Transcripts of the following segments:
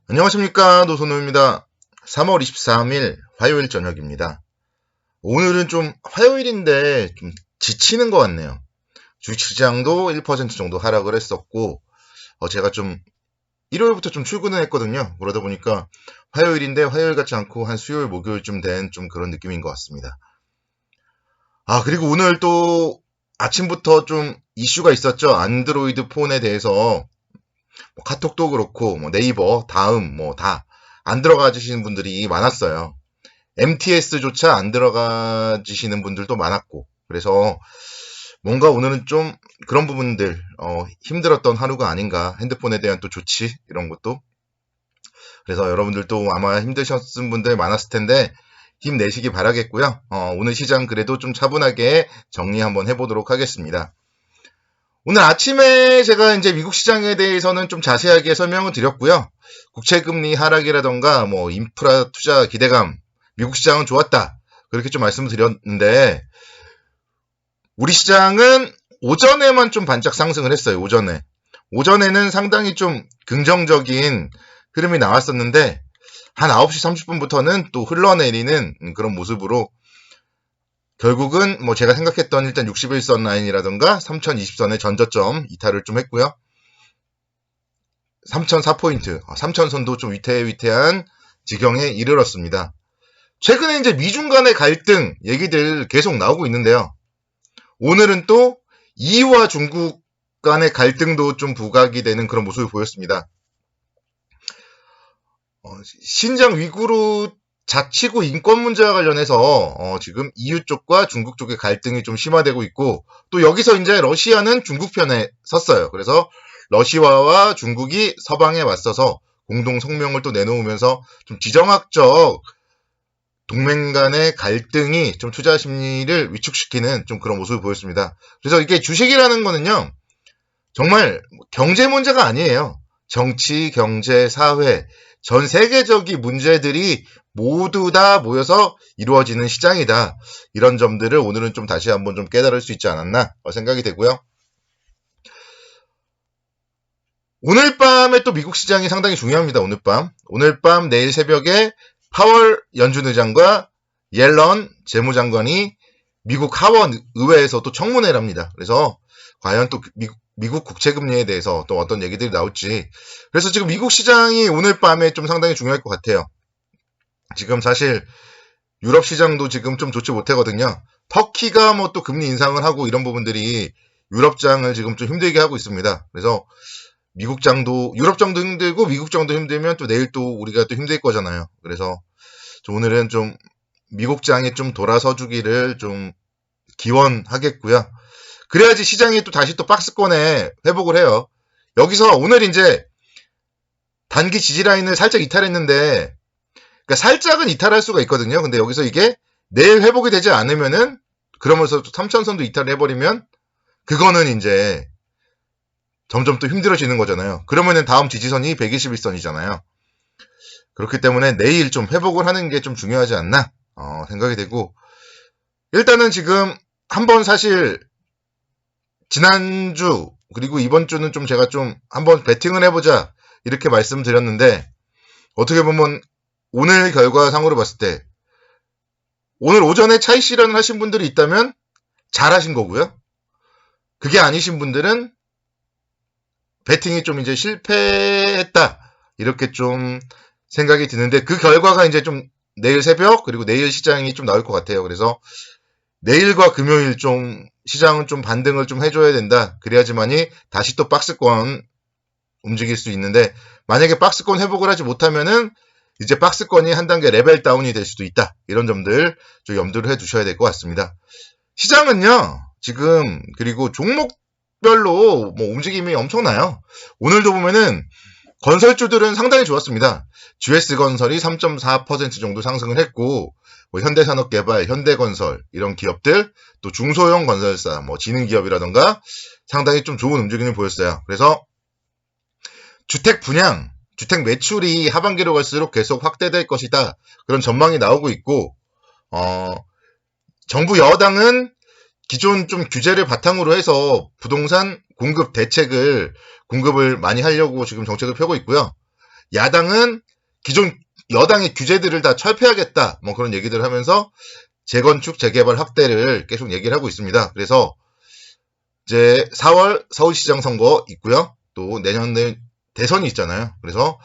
안녕하십니까, 노선우입니다. 3월 23일 화요일 저녁입니다. 오늘은 좀 화요일인데 좀 지치는 것 같네요. 주식시장도 1% 정도 하락을 했었고, 제가 좀 일요일부터 좀 출근을 했거든요. 그러다 보니까 화요일인데 화요일 같지 않고 한 수요일, 목요일쯤 된 좀 그런 느낌인 것 같습니다. 그리고 오늘 또 아침부터 좀 이슈가 있었죠. 안드로이드 폰에 대해서 카톡도 그렇고 네이버, 다음 다 안 들어가지시는 분들이 많았어요. MTS조차 안 들어가지시는 분들도 많았고, 그래서 뭔가 오늘은 좀 그런 부분들 힘들었던 하루가 아닌가. 핸드폰에 대한 또 조치 이런 것도. 그래서 여러분들도 아마 힘드셨은 분들 많았을 텐데 힘내시기 바라겠고요. 오늘 시장 그래도 좀 차분하게 정리 한번 해보도록 하겠습니다. 오늘 아침에 제가 이제 미국 시장에 대해서는 좀 자세하게 설명을 드렸고요. 국채금리 하락이라던가 인프라 투자 기대감, 미국 시장은 좋았다. 그렇게 좀 말씀을 드렸는데 우리 시장은 오전에만 좀 반짝 상승을 했어요. 오전에는 상당히 좀 긍정적인 흐름이 나왔었는데 한 9시 30분부터는 또 흘러내리는 그런 모습으로 결국은 제가 생각했던 일단 61선 라인이라든가 3020선의 전저점 이탈을 좀 했고요. 3004포인트, 3000선도 좀 위태위태한 지경에 이르렀습니다. 최근에 이제 미중 간의 갈등 얘기들 계속 나오고 있는데요. 오늘은 또 EU와 중국 간의 갈등도 좀 부각이 되는 그런 모습을 보였습니다. 신장 위구르 자치구 인권 문제와 관련해서 지금 EU 쪽과 중국 쪽의 갈등이 좀 심화되고 있고, 또 여기서 이제 러시아는 중국 편에 섰어요. 그래서 러시아와 중국이 서방에 맞서서 공동 성명을 또 내놓으면서 좀 지정학적 동맹 간의 갈등이 좀 투자 심리를 위축시키는 좀 그런 모습을 보였습니다. 그래서 이게 주식이라는 거는요, 정말 경제 문제가 아니에요. 정치, 경제, 사회, 전 세계적인 문제들이 모두 다 모여서 이루어지는 시장이다. 이런 점들을 오늘은 좀 다시 한번 좀 깨달을 수 있지 않았나 생각이 되고요. 오늘 밤에 또 미국 시장이 상당히 중요합니다. 오늘 밤 내일 새벽에 파월 연준 의장과 옐런 재무장관이 미국 하원 의회에서 또 청문회를 합니다. 그래서 과연 또 미국 국채금리에 대해서 또 어떤 얘기들이 나올지. 그래서 지금 미국 시장이 오늘 밤에 좀 상당히 중요할 것 같아요. 지금 사실 유럽 시장도 지금 좀 좋지 못하거든요. 터키가 또 금리 인상을 하고 이런 부분들이 유럽장을 지금 좀 힘들게 하고 있습니다. 그래서 유럽장도 힘들고 미국장도 힘들면 또 내일 또 우리가 또 힘들 거잖아요. 그래서 오늘은 좀 미국장이 좀 돌아서 주기를 좀 기원하겠고요. 그래야지 시장이 또 다시 또 박스권에 회복을 해요. 여기서 오늘 이제 단기 지지라인을 살짝 이탈했는데, 그러니까 살짝은 이탈할 수가 있거든요. 근데 여기서 이게 내일 회복이 되지 않으면은, 그러면서 또 3천선도 이탈을 해버리면 그거는 이제 점점 또 힘들어지는 거잖아요. 그러면은 다음 지지선이 121선이잖아요. 그렇기 때문에 내일 좀 회복을 하는 게 좀 중요하지 않나 생각이 되고, 일단은 지금 한번 사실 지난주 그리고 이번 주는 좀 제가 좀 한번 배팅을 해보자 이렇게 말씀드렸는데, 어떻게 보면 오늘 결과상으로 봤을 때 오늘 오전에 차익 실현을 하신 분들이 있다면 잘하신 거고요. 그게 아니신 분들은 배팅이 좀 이제 실패했다 이렇게 좀 생각이 드는데, 그 결과가 이제 좀 내일 새벽 그리고 내일 시장이 좀 나올 것 같아요. 그래서 내일과 금요일 좀 시장은 좀 반등을 좀 해줘야 된다. 그래야지만이 다시 또 박스권 움직일 수 있는데, 만약에 박스권 회복을 하지 못하면은 이제 박스권이 한 단계 레벨 다운이 될 수도 있다. 이런 점들 좀 염두를 해 두셔야 될 것 같습니다. 시장은요, 지금 그리고 종목별로 움직임이 엄청나요. 오늘도 보면은 건설주들은 상당히 좋았습니다. GS건설이 3.4% 정도 상승을 했고, 현대산업개발, 현대건설 이런 기업들, 또 중소형 건설사, 지능기업이라던가 상당히 좀 좋은 움직임을 보였어요. 그래서 주택 분양, 주택 매출이 하반기로 갈수록 계속 확대될 것이다. 그런 전망이 나오고 있고, 정부 여당은 기존 좀 규제를 바탕으로 해서 부동산 공급을 많이 하려고 지금 정책을 펴고 있고요. 야당은 기존 여당의 규제들을 다 철폐하겠다. 뭐 그런 얘기들을 하면서 재건축, 재개발 확대를 계속 얘기를 하고 있습니다. 그래서 이제 4월 서울시장 선거 있고요. 또 내년에 대선이 있잖아요. 그래서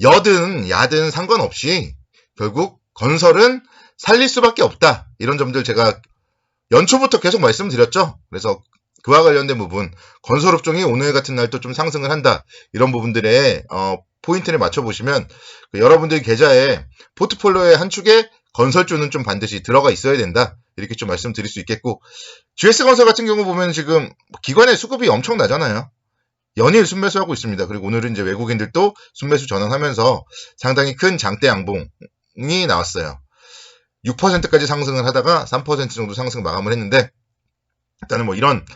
여든 야든 상관없이 결국 건설은 살릴 수밖에 없다. 이런 점들 제가 연초부터 계속 말씀드렸죠. 그래서 그와 관련된 부분, 건설업종이 오늘 같은 날 또 좀 상승을 한다. 이런 부분들에 포인트를 맞춰보시면 여러분들 계좌에 포트폴리오의 한 축에 건설주는 좀 반드시 들어가 있어야 된다. 이렇게 좀 말씀드릴 수 있겠고, GS건설 같은 경우 보면 지금 기관의 수급이 엄청나잖아요. 연일 순매수하고 있습니다. 그리고 오늘은 이제 외국인들도 순매수 전환하면서 상당히 큰 장대 양봉이 나왔어요. 6%까지 상승을 하다가 3% 정도 상승 마감을 했는데, 일단은 뭐 이런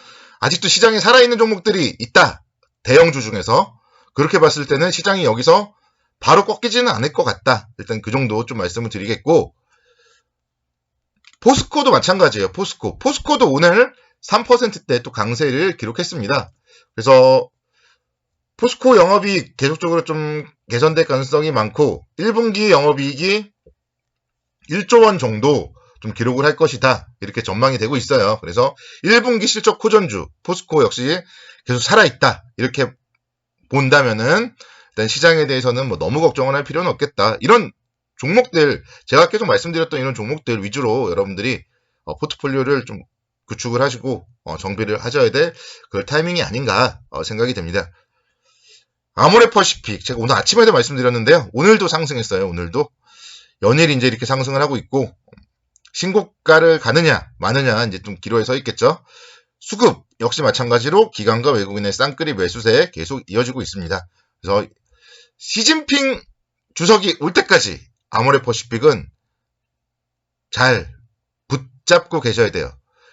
아직도 시장에 살아있는 종목들이 있다. 대형주 중에서. 그렇게 봤을 때는 시장이 여기서 바로 꺾이지는 않을 것 같다. 일단 그 정도 좀 말씀을 드리겠고, 포스코도 마찬가지예요. 포스코도 오늘 3%대 또 강세를 기록했습니다. 그래서 포스코 영업이익 계속적으로 좀 개선될 가능성이 많고 1분기 영업이익이 1조 원 정도 좀 기록을 할 것이다. 이렇게 전망이 되고 있어요. 그래서 1분기 실적 호전주 포스코 역시 계속 살아있다. 이렇게 본다면은 일단 시장에 대해서는 뭐 너무 걱정을 할 필요는 없겠다. 이런 종목들, 제가 계속 말씀드렸던 이런 종목들 위주로 여러분들이 포트폴리오를 좀 구축을 하시고 정비를 하셔야 될 그럴 타이밍이 아닌가 생각이 됩니다. 아모레퍼시픽, 제가 오늘 아침에도 말씀드렸는데요. 오늘도 상승했어요. 오늘도 연일 이제 이렇게 상승을 하고 있고, 신고가를 가느냐 마느냐 이제 좀 기로에 서 있겠죠. 수급 역시 마찬가지로 기관과 외국인의 쌍끌이 매수세 계속 이어지고 있습니다. 그래서 시진핑 주석이 올 때까지 아모레퍼시픽은 잘 붙잡고 계셔야 돼요.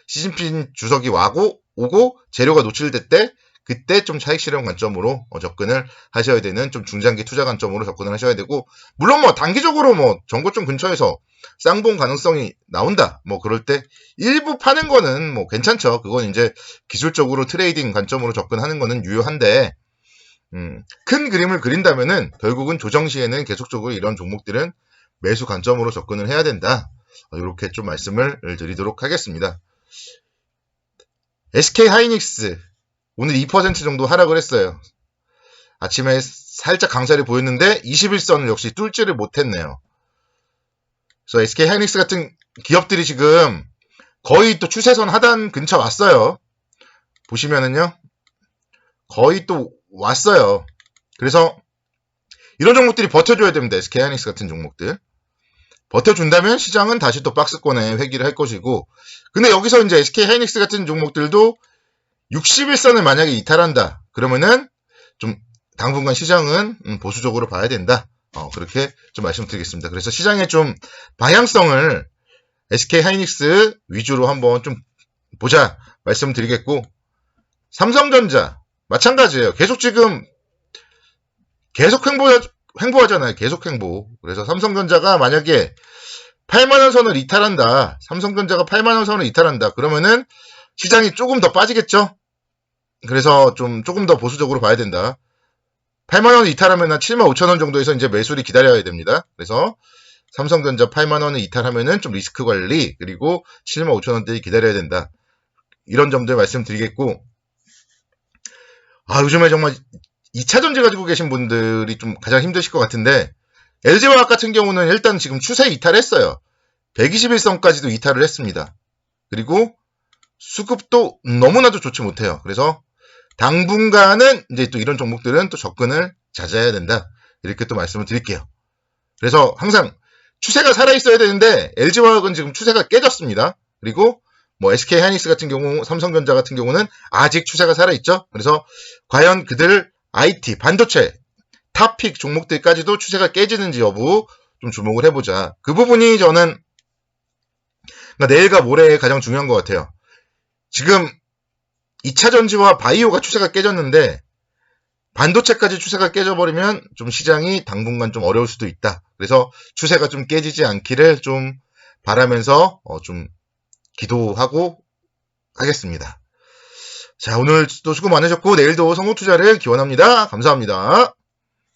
시진핑 주석이 오고 재료가 노출될 때 그때 좀 차익 실현 관점으로 접근을 하셔야 되는 좀 중장기 투자 관점으로 접근을 하셔야 되고, 물론 뭐 단기적으로 뭐 정고점 근처에서 쌍봉 가능성이 나온다. 뭐 그럴 때 일부 파는 거는 뭐 괜찮죠. 그건 이제 기술적으로 트레이딩 관점으로 접근하는 거는 유효한데, 큰 그림을 그린다면은 결국은 조정 시에는 계속적으로 이런 종목들은 매수 관점으로 접근을 해야 된다. 이렇게 좀 말씀을 드리도록 하겠습니다. SK하이닉스 오늘 2% 정도 하락을 했어요. 아침에 살짝 강세를 보였는데 21선을 역시 뚫지를 못했네요. 그래서 SK하이닉스 같은 기업들이 지금 거의 또 추세선 하단 근처 왔어요. 보시면은요. 거의 또 왔어요. 그래서 이런 종목들이 버텨줘야 됩니다. SK하이닉스 같은 종목들. 버텨준다면 시장은 다시 또 박스권에 회귀를 할 것이고, 근데 여기서 이제 SK하이닉스 같은 종목들도 61선을 만약에 이탈한다. 그러면은 좀 당분간 시장은 보수적으로 봐야 된다. 그렇게 좀 말씀드리겠습니다. 그래서 시장의 좀 방향성을 SK하이닉스 위주로 한번 좀 보자 말씀드리겠고, 삼성전자 마찬가지예요. 계속 지금 계속 횡보하잖아요. 계속 횡보. 그래서 삼성전자가 만약에 8만원 선을 이탈한다. 삼성전자가 8만원 선을 이탈한다. 그러면은 시장이 조금 더 빠지겠죠? 그래서 조금 더 보수적으로 봐야 된다. 8만원 이탈하면 한 7만 5천원 정도에서 이제 매수를 기다려야 됩니다. 그래서 삼성전자 8만원을 이탈하면은 좀 리스크 관리, 그리고 7만 5천원대를 기다려야 된다. 이런 점들 말씀드리겠고, 요즘에 정말 2차전지 가지고 계신 분들이 좀 가장 힘드실 것 같은데, LG화학 같은 경우는 일단 지금 추세 이탈했어요. 121선까지도 이탈을 했습니다. 그리고 수급도 너무나도 좋지 못해요. 그래서 당분간은 이제 또 이런 종목들은 또 접근을 자제해야 된다. 이렇게 또 말씀을 드릴게요. 그래서 항상 추세가 살아있어야 되는데 LG화학은 지금 추세가 깨졌습니다. 그리고 뭐 SK하이닉스 같은 경우, 삼성전자 같은 경우는 아직 추세가 살아있죠. 그래서 과연 그들 IT, 반도체, 탑픽 종목들까지도 추세가 깨지는지 여부 좀 주목을 해보자. 그 부분이 저는 내일과 모레에 가장 중요한 것 같아요. 지금 2차전지와 바이오가 추세가 깨졌는데 반도체까지 추세가 깨져버리면 좀 시장이 당분간 좀 어려울 수도 있다. 그래서 추세가 좀 깨지지 않기를 좀 바라면서 좀 기도하고 하겠습니다. 자, 오늘도 수고 많으셨고 내일도 성공투자를 기원합니다. 감사합니다.